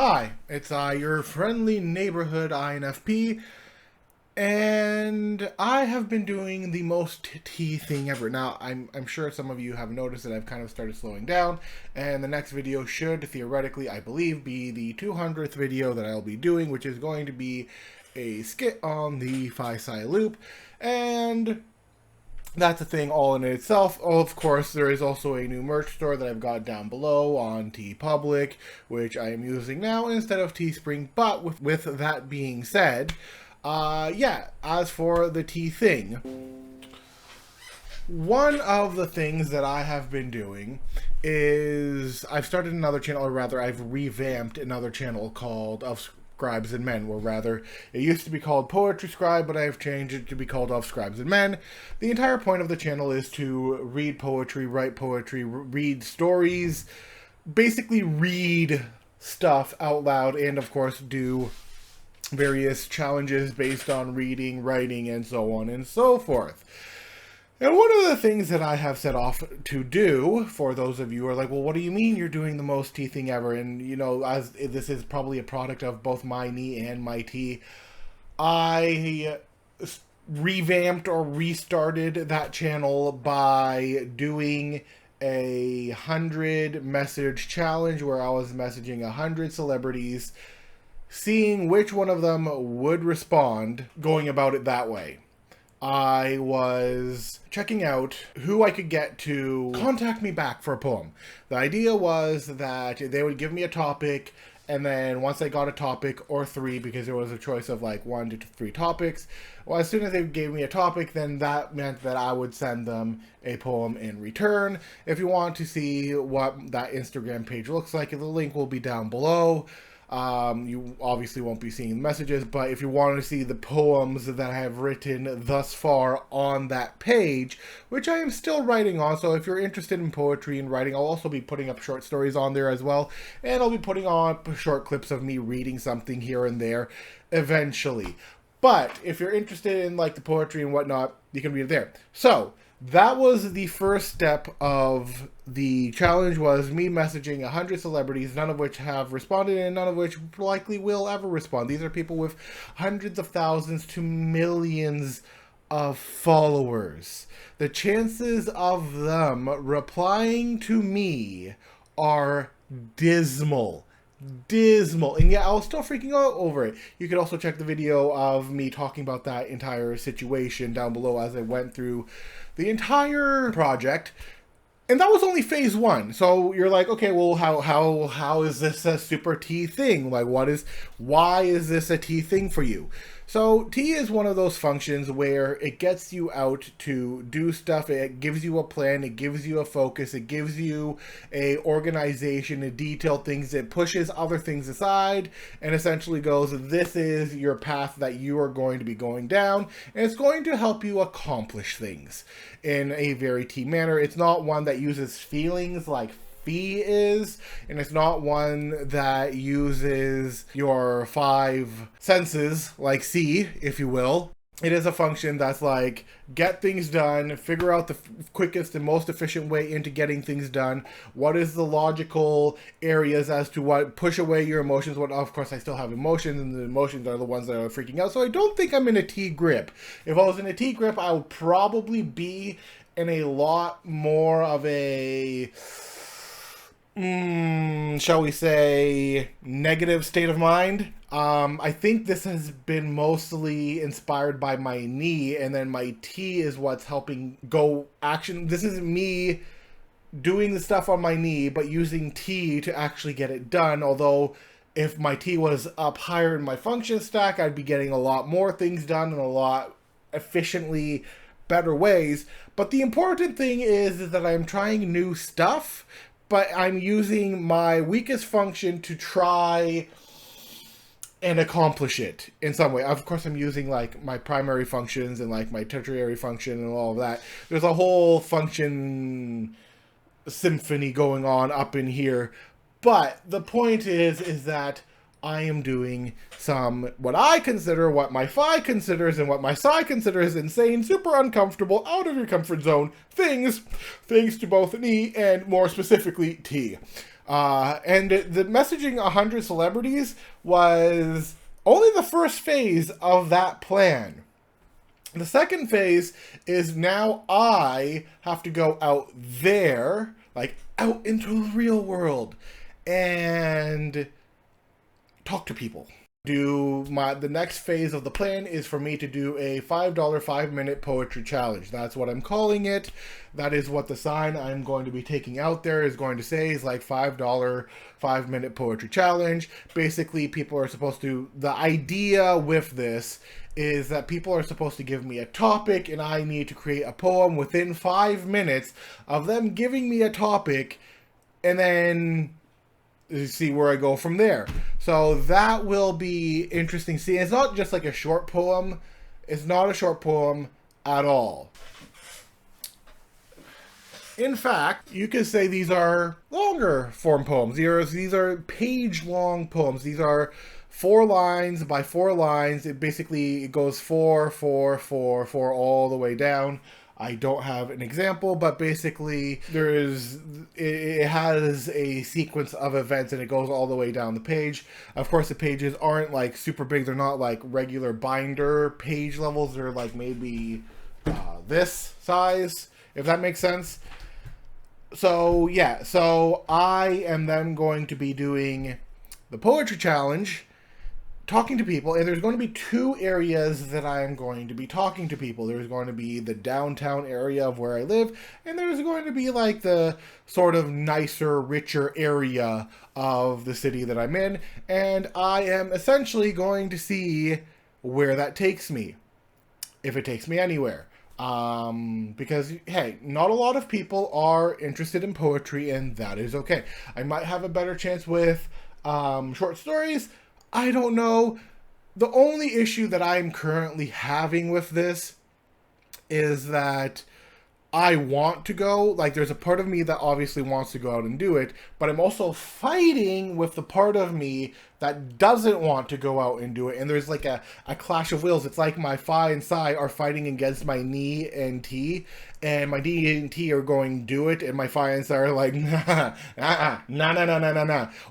Hi, it's your friendly neighborhood INFP, and I have been doing the most tea thing ever. Now, I'm sure some of you have noticed that I've kind of started slowing down, and the next video should theoretically, I believe, be the 200th video that I'll be doing, which is going to be a skit on the Phi-Psi loop, and that's a thing all in itself. Oh, of course, there is also a new merch store that I've got down below on TeePublic, which I am using now instead of Teespring. But with that being said, yeah, as for the tea thing, one of the things that I have been doing is I've started another channel, or rather I've revamped another channel called Of Scribes and Men, or rather, it used to be called Poetry Scribe, but I've changed it to be called Of Scribes and Men. The entire point of the channel is to read poetry, write poetry, read stories, basically read stuff out loud, and of course do various challenges based on reading, writing, and so on and so forth. And one of the things that I have set off to do, for those of you who are like, well, what do you mean you're doing the most tea thing ever? And, you know, as this is probably a product of both my knee and my tea, I revamped or restarted that channel by doing a 100 message challenge where I was messaging 100 celebrities, seeing which one of them would respond, going about it that way. I was checking out who I could get to contact me back for a poem. The idea was that they would give me a topic, and then once I got a topic, or three, because there was a choice of like 1 to 3 topics, well, as soon as they gave me a topic, then that meant that I would send them a poem in return. If you want to see what that Instagram page looks like, the link will be down below. You obviously won't be seeing the messages, but if you want to see the poems that I have written thus far on that page, which I am still writing on, so if you're interested in poetry and writing, I'll also be putting up short stories on there as well, and I'll be putting on short clips of me reading something here and there eventually. But if you're interested in like the poetry and whatnot, you can read it there. So that was the first step of the challenge, was me messaging 100 celebrities, none of which have responded and none of which likely will ever respond. These are people with hundreds of thousands to millions of followers. The chances of them replying to me are dismal. And yeah, I was still freaking out over it. You could also check the video of me talking about that entire situation down below as I went through the entire project. And that was only phase 1. So you're like, okay, well, how is this a super tea thing? Like, why is this a tea thing for you? So tea is one of those functions where it gets you out to do stuff. It gives you a plan. It gives you a focus. It gives you a organization, a detailed things. It pushes other things aside and essentially goes, this is your path that you are going to be going down. And it's going to help you accomplish things in a very tea manner. It's not one that uses feelings like Phi is, and it's not one that uses your 5 senses like C, if you will. It is a function that's like, get things done, figure out the quickest and most efficient way into getting things done. What is the logical areas as to what push away your emotions? What, of course, I still have emotions, and the emotions are the ones that are freaking out. So I don't think I'm in a tea grip. If I was in a tea grip, I would probably be in a lot more of a, shall we say, negative state of mind. I think this has been mostly inspired by my knee, and then my tea is what's helping go action. This isn't me doing the stuff on my knee, but using tea to actually get it done. Although if my tea was up higher in my function stack, I'd be getting a lot more things done in a lot efficiently better ways. But the important thing is that I'm trying new stuff, but I'm using my weakest function to try and accomplish it in some way. Of course, I'm using like my primary functions and like my tertiary function and all of that. There's a whole function symphony going on up in here. But the point is that I am doing some, what I consider, what my Phi considers, and what my Psi considers insane, super uncomfortable, out of your comfort zone things, thanks to both knee and more specifically tea. And the messaging 100 celebrities was only the first phase of that plan. The second phase is now I have to go out there, like out into the real world, and talk to people. The next phase of the plan is for me to do a $5 5-minute poetry challenge. That's what I'm calling it. That is what the sign I'm going to be taking out there is going to say, is like $5 5-minute poetry challenge. Basically, people are supposed to, the idea with this is that people are supposed to give me a topic and I need to create a poem within 5 minutes of them giving me a topic, and then see where I go from there. So that will be interesting. See, it's not just like a short poem. It's not a short poem at all. In fact, you could say these are longer form poems. These are page-long poems. These are 4 lines by 4 lines. It basically goes 4, 4, 4, 4 all the way down. I don't have an example, but basically it has a sequence of events and it goes all the way down the page. Of course, the pages aren't like super big. They're not like regular binder page levels. They're like maybe this size, if that makes sense. So yeah, so I am then going to be doing the poetry challenge, talking to people, and there's going to be 2 areas that I am going to be talking to people. There's going to be the downtown area of where I live, and there's going to be like the sort of nicer, richer area of the city that I'm in, and I am essentially going to see where that takes me, if it takes me anywhere. Because, hey, not a lot of people are interested in poetry, and that is okay. I might have a better chance with short stories. I don't know. The only issue that I'm currently having with this is that I want to go. Like, there's a part of me that obviously wants to go out and do it, but I'm also fighting with the part of me that doesn't want to go out and do it. And there's like a clash of wills. It's like my phi and psi are fighting against my ni and t, and my ni and t are going do it, and my phi and psi are like, nah.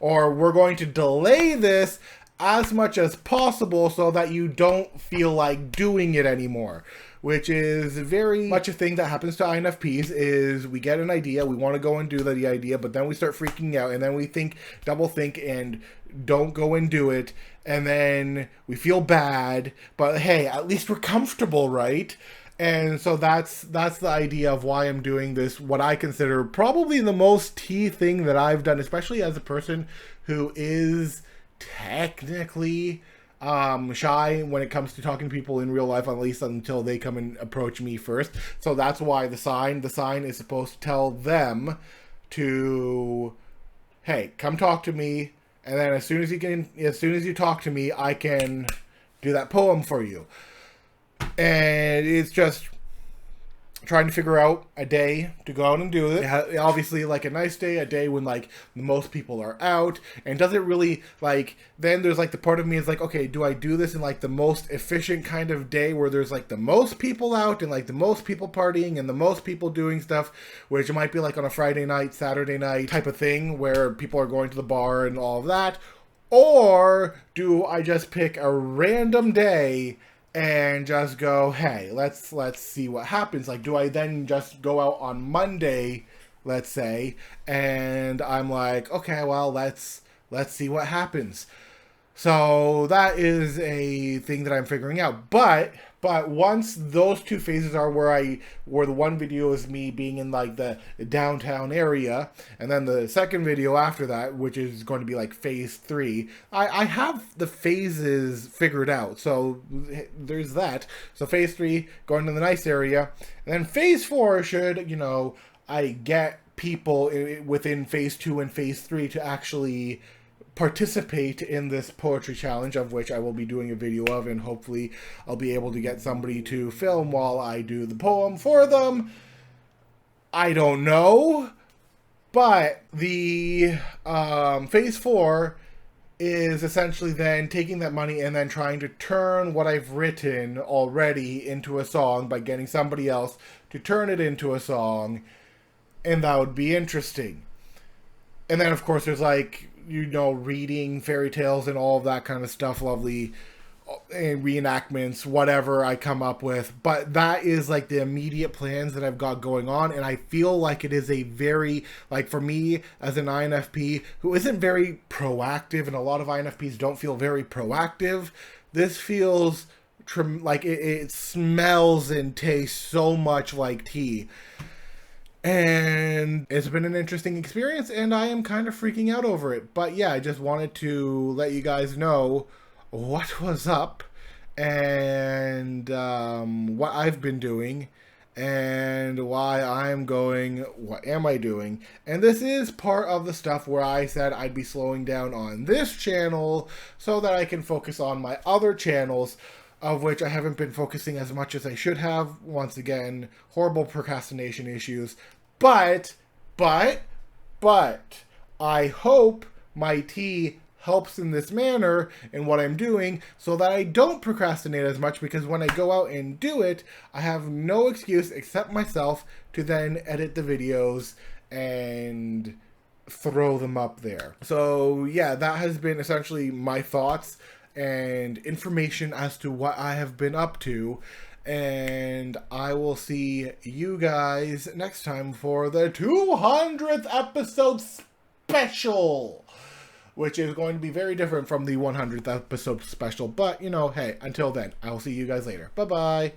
Or we're going to delay this as much as possible so that you don't feel like doing it anymore. Which is very much a thing that happens to INFPs, is we get an idea, we want to go and do the idea, but then we start freaking out, and then we double think, and don't go and do it, and then we feel bad, but hey, at least we're comfortable, right? And so that's the idea of why I'm doing this, what I consider probably the most T thing that I've done, especially as a person who is technically shy when it comes to talking to people in real life, at least until they come and approach me first. So that's why the sign is supposed to tell them to, hey, come talk to me, and then as soon as you talk to me, I can do that poem for you. And it's just trying to figure out a day to go out and do it. Obviously, like a nice day, a day when like most people are out, and doesn't really like, then there's like the part of me is like, okay, do I do this in like the most efficient kind of day where there's like the most people out and like the most people partying and the most people doing stuff, which might be like on a Friday night, Saturday night type of thing where people are going to the bar and all of that? Or do I just pick a random day and just go, hey, let's see what happens? Like, do I then just go out on Monday, let's say, and I'm like, okay, well, let's see what happens. So that is a thing that I'm figuring out. But once those 2 phases are where the one video is me being in like the downtown area, and then the second video after that, which is going to be like phase 3, I have the phases figured out. So there's that. So phase 3, going to the nice area, and then phase 4 should, I get people within phase 2 and phase 3 to actually participate in this poetry challenge, of which I will be doing a video of, and hopefully I'll be able to get somebody to film while I do the poem for them. I don't know, but the phase 4 is essentially then taking that money and then trying to turn what I've written already into a song by getting somebody else to turn it into a song, and that would be interesting. And then, of course, there's like, reading fairy tales and all of that kind of stuff, lovely reenactments, whatever I come up with. But that is like the immediate plans that I've got going on. And I feel like it is a very, like for me as an INFP who isn't very proactive, and a lot of INFPs don't feel very proactive, this feels like it smells and tastes so much like tea. And it's been an interesting experience, and I am kind of freaking out over it. But yeah, I just wanted to let you guys know what was up, and what I've been doing, and why I'm going, what am I doing. And this is part of the stuff where I said I'd be slowing down on this channel so that I can focus on my other channels, of which I haven't been focusing as much as I should have. Once again, horrible procrastination issues. But, I hope my tea helps in this manner in what I'm doing so that I don't procrastinate as much, because when I go out and do it, I have no excuse except myself to then edit the videos and throw them up there. So yeah, that has been essentially my thoughts and information as to what I have been up to. And I will see you guys next time for the 200th episode special, which is going to be very different from the 100th episode special. But, hey, until then, I'll see you guys later. Bye-bye.